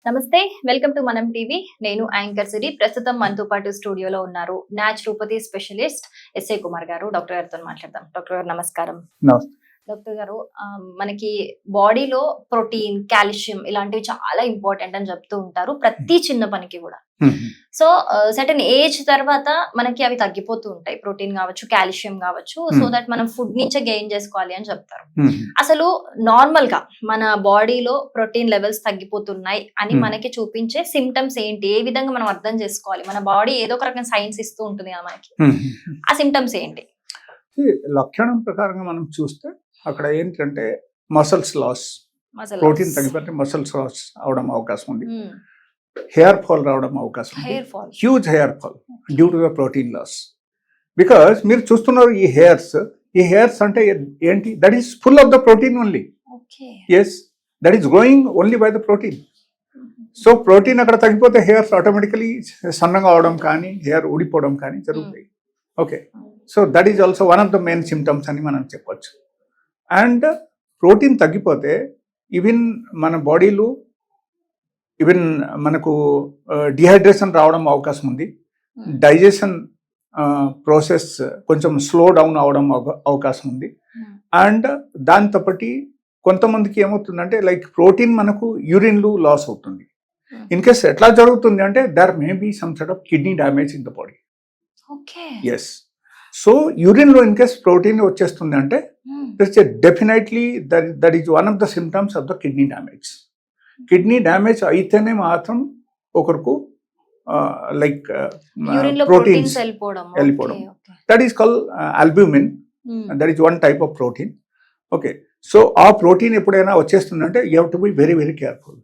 నమస్తే, welcome to మనం TV. నేను యాంకర్ సిరి. ప్రస్తుతం మనతో పాటు స్టూడియోలో ఉన్నారు న్యాచురోపతి స్పెషలిస్ట్ ఎస్ఏ కుమార్ గారు. డాక్టర్ గారితో మాట్లాడదాం. డాక్టర్ గారు నమస్కారం. నమస్తే. డాక్టర్ గారు, మనకి బాడీలో ప్రోటీన్, కాల్షియం ఇలాంటివి చాలా ఇంపార్టెంట్ అని చెప్తూ ఉంటారు ప్రతి చిన్న పనికి కూడా. సో సర్టెన్ ఏజ్ తర్వాత మనకి అవి తగ్గిపోతూ ఉంటాయి, ప్రోటీన్ కావచ్చు, కాల్షియం కావచ్చు. సో దట్ మనం ఫుడ్ నుంచే గెయిన్ చేసుకోవాలి అని చెప్తారు. అసలు నార్మల్ గా మన బాడీలో ప్రోటీన్ లెవెల్స్ తగ్గిపోతున్నాయి అని మనకి చూపించే సిమ్టమ్స్ ఏంటి? ఏ విధంగా మనం అర్థం చేసుకోవాలి? మన బాడీ ఏదో ఒక రకమైన సైన్స్ ఇస్తూ ఉంటుంది కదా మనకి. ఆ సిమ్టమ్స్ ఏంటి? లక్షణం ప్రకారంగా మనం చూస్తే అక్కడ ఏంటంటే మసల్స్ లాస్, ప్రోటీన్ తగ్గిపోతే మసల్స్ లాస్ అవడం అవకాశం ఉంది. హెయిర్ ఫాల్ రావడం అవకాశం ఉంది, huge hair fall due to the protein loss. Because మీరు చూస్తున్నారు ఈ హెయిర్స్ అంటే ఏంటి? That is full of the protein only. Yes, that is growing only by the protein. So protein అక్కడ తగ్గిపోతే హెయిర్స్ ఆటోమేటికలీ సన్నగా అవడం కానీ హెయిర్ ఊడిపోవడం కానీ జరుగుతాయి. Okay, so that is also one of the main symptoms అని మనం చెప్పొచ్చు. అండ్ ప్రోటీన్ తగ్గిపోతే ఈవెన్ మన బాడీలో ఈవెన్ మనకు డిహైడ్రేషన్ రావడం అవకాశం ఉంది. డైజెషన్ ప్రాసెస్ కొంచెం స్లో డౌన్ అవడం అవకాశం ఉంది. అండ్ దాంతోపాటు కొంతమందికి ఏమవుతుందంటే లైక్ ప్రోటీన్ మనకు యూరిన్లో లాస్ అవుతుంది. ఇన్ కేస్ ఎట్లా జరుగుతుంది అంటే there may be some sort of kidney damage in the body. Yes, so యూరిన్లో ఇన్ కేస్ ప్రోటీన్ వచ్చేస్తుంది అంటే definitely that is one of the symptoms of the kidney damage. Kidney damage అయితేనే మాత్రం ఒకరికి like proteins వెళ్ళిపోవడం. That is call albumin. That is one type of protein. Okay, so ఆ protein ఎప్పుడైనా వచ్చేస్తుందంటే you have to be very very careful.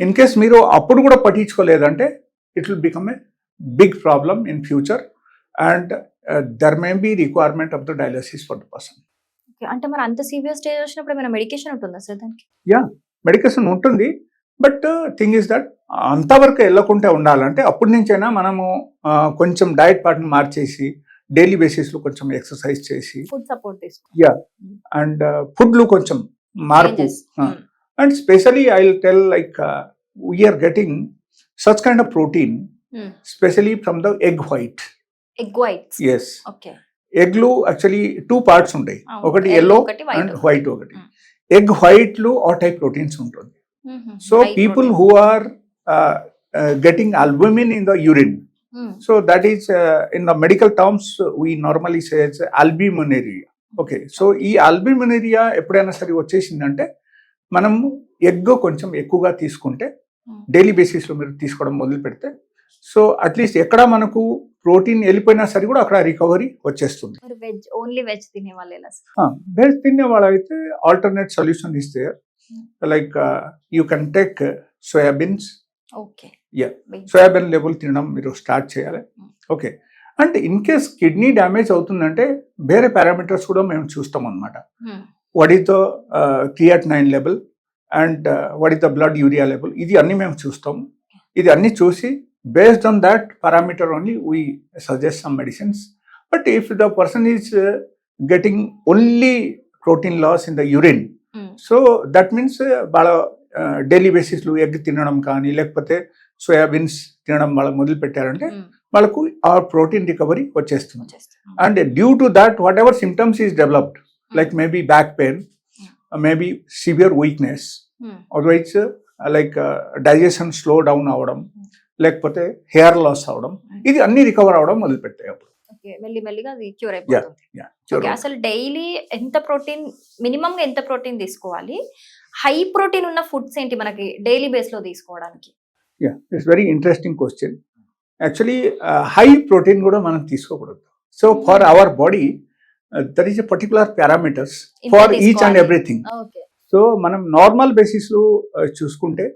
In case మీరు అప్పుడు కూడా పట్టించుకోలేదంటే it will become a big problem in future and there may be requirement of the dialysis for the person. అంటే మరి అంత సివియర్ స్టేజ్ వచ్చినప్పుడు ఏమైనా మెడికేషన్ ఉంటుందా సార్ దానికి? యా, మెడికేషన్ ఉంటుంది. బట్ థింగ్ ఇస్ దట్ అంతవరకు వెళ్ళకుండా ఉండాలంటే అప్పటి నుంచైనా మనము కొంచెం డైట్ పార్ట్ని మార్చేసి డైలీ బేసిస్లో కొంచెం ఎక్సర్సైజ్ చేసి ఫుడ్ సపోర్ట్ తీసుకో. యా, అండ్ ఫుడ్లో కొంచెం మార్పు. And specially I will tell like we are getting such kind of protein specially from the egg white. Egg whites. Yes, ఎగ్లు యాక్చువల్లీ టూ పార్ట్స్ ఉంటాయి, ఒకటి ఎల్లో అండ్ వైట్. ఒకటి egg white లో ఆ టైప్ ప్రోటీన్స్ ఉంటుంది. So people who are getting albumin in the urine, so that is in the medical terms we normally say albuminuria. Okay, so ఈ ఆల్బ్యూమినూరియా ఎప్పుడైనా సరే వచ్చేసిందంటే మనం ఎగ్ కొంచెం ఎక్కువగా తీసుకుంటే డైలీ బేసిస్లో మీరు తీసుకోవడం మొదలు పెడితే సో అట్లీస్ట్ ఎక్కడ మనకు ప్రోటీన్ వెళ్ళిపోయినా సరే కూడా అక్కడ రికవరీ వచ్చేస్తుంది. వెజ్ తినే వాళ్ళు అయితే ఆల్టర్నేట్ సొల్యూషన్ ఇస్తే like you can take soybeans. Soybean level తినడం మీరు స్టార్ట్ చేయాలి. Okay, and in case kidney damage అవుతుందంటే వేరే పారామీటర్స్ కూడా మేము చూస్తాం అనమాట. What is the creatinine level and what is the blood urea level, ఇది అన్ని మేము చూస్తాం. ఇది అన్ని చూసి based on that parameter only we suggest some medicines. But if the person is getting only protein loss in the urine, so that means daily basis lo egg తినడం కానీ లేకపోతే సోయాబీన్స్ తినడం వాళ్ళకి మొదలు పెట్టారంటే వాళ్ళకు ఆ ప్రోటీన్ రికవరీ వచ్చేస్తుంది. And due to that what ever symptoms is developed like maybe back pain, maybe severe weakness, otherwise like digestion slow down అవడం, లేకపోతే హెయిర్ లాస్ అవడం, ఇది అన్ని రికవర్ అవడం మొదలు పెట్టాయి. అప్పుడు మెల్లిమెల్లిగా అది క్యూర్ అయిపోతుంది. అసలు డైలీ ఎంత ప్రోటీన్, మినిమం గా ఎంత ప్రోటీన్ తీసుకోవాలి? హై ప్రోటీన్ ఉన్న ఫుడ్స్ ఏంటి మనకి డైలీ బేస్ లో తీసుకోవడానికి? Yeah, it's very interesting question. Actually high protein కూడా మనం తీసుకోకూడదు. So for our body there is a particular parameters for each and everything. So మనం నార్మల్ బేసిస్ లో చూసుకుంటే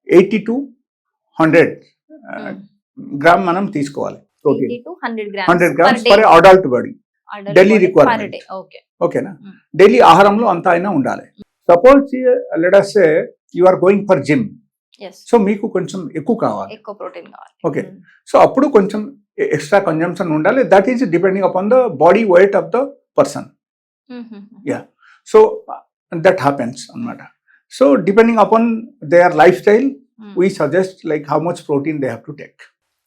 80 to 100 గ్రామ్ మనం తీసుకోవాలి protein. 100 grams for adult body daily requirement. ఓకేనా, daily ఆహారంలో అంతా అయినా ఉండాలి. Suppose let us say you are going for gym, so మీకు కొంచెం ఎక్కువ కావాలి, ఓకే, సో అప్పుడు కొంచెం ఎక్స్ట్రా కన్జంప్షన్ ఉండాలి. That is depending upon the body weight of the person. Yeah, so that happens అన్నమాట. So depending upon their lifestyle, we suggest like how much protein they have to take.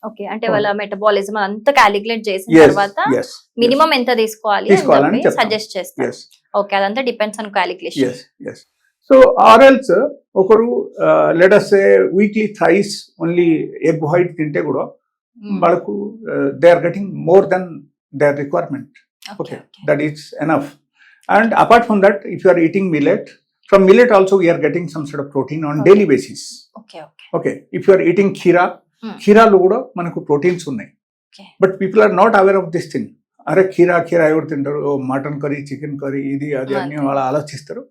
Okay, అంటే వాళ్ళ metabolism అంతా calculate చేసిన Yes, తర్వాత yes, minimum ఎంత తీసుకోవాలి తీసుకోవాలని అని చెప్తాం. సజెస్ట్ చేస్తారు. yes, ఓకే, అదంతా depends on calculation. yes, yes. So or else ఒకరు let us say weekly thrice only egg white తింటే కూడా వాళ్ళకు they are getting more than their requirement. Okay, that is enough. And apart from that, if you are eating millet, from millet also we are getting some sort of protein on daily basis. Okay okay Okay, if you are eating kheera, ఖీరాలో కూడా మనకు proteins ఉన్నాయి. But people are not aware of this thing. అరే ఖీరా ఎవరు తింటారు, mutton curry, chicken curry, ఇది అది అన్ని వాళ్ళు ఆలోచిస్తారు.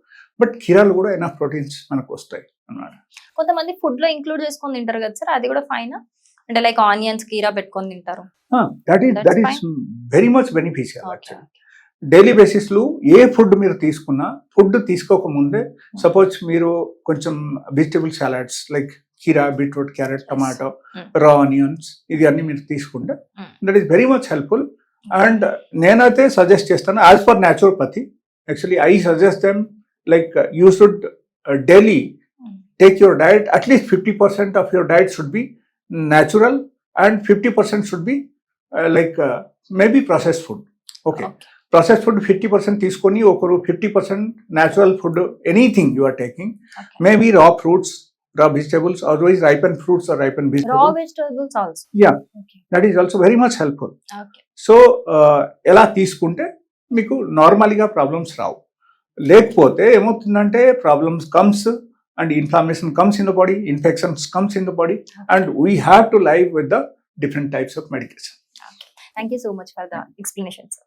బట్ ఖీరాలు కూడా ఎనఫ్ ప్రోటీన్స్ మనకు వస్తాయి అన్నమాట. కొంతమంది ఫుడ్ లో ఇంక్లూడ్ చేసుకొని తింటారు కదా సార్, అది కూడా ఫైన్? అంటే లైక్ ఆనియన్స్ కీరా పెట్టుకొని తింటారు. That is very much beneficial actually. Daily basis లో ఏ ఫుడ్ మీరు తీసుకున్నా, ఫుడ్ తీసుకోకముందే సపోజ్ మీరు కొంచెం వెజిటబుల్ సాలడ్స్ లైక్ కీరా, beetroot, carrot, tomato, raw onions, ఇది అన్ని మీరు తీసుకుంటే that is very much helpful. And నేనైతే సజెస్ట్ చేస్తాను as per naturopathy. Actually I suggest them like you should daily take your diet, at least 50% of your diet should be natural and 50% should be like maybe process food. Okay, process food 50% తీసుకొని ఒకరు 50% natural food anything you are taking, maybe రా fruits, raw vegetables, otherwise ripened fruits or ripened vegetables. Raw vegetables also. Yeah, okay. That is also very much helpful. Okay. So ఎలా తీసుకుంటే మీకు నార్మల్గా problems రావు. లేకపోతే ఏమవుతుందంటే problems comes and inflammation comes in the body, infections comes in the body, and we have to live with the different types of medication. Thank you so much for the explanation, sir.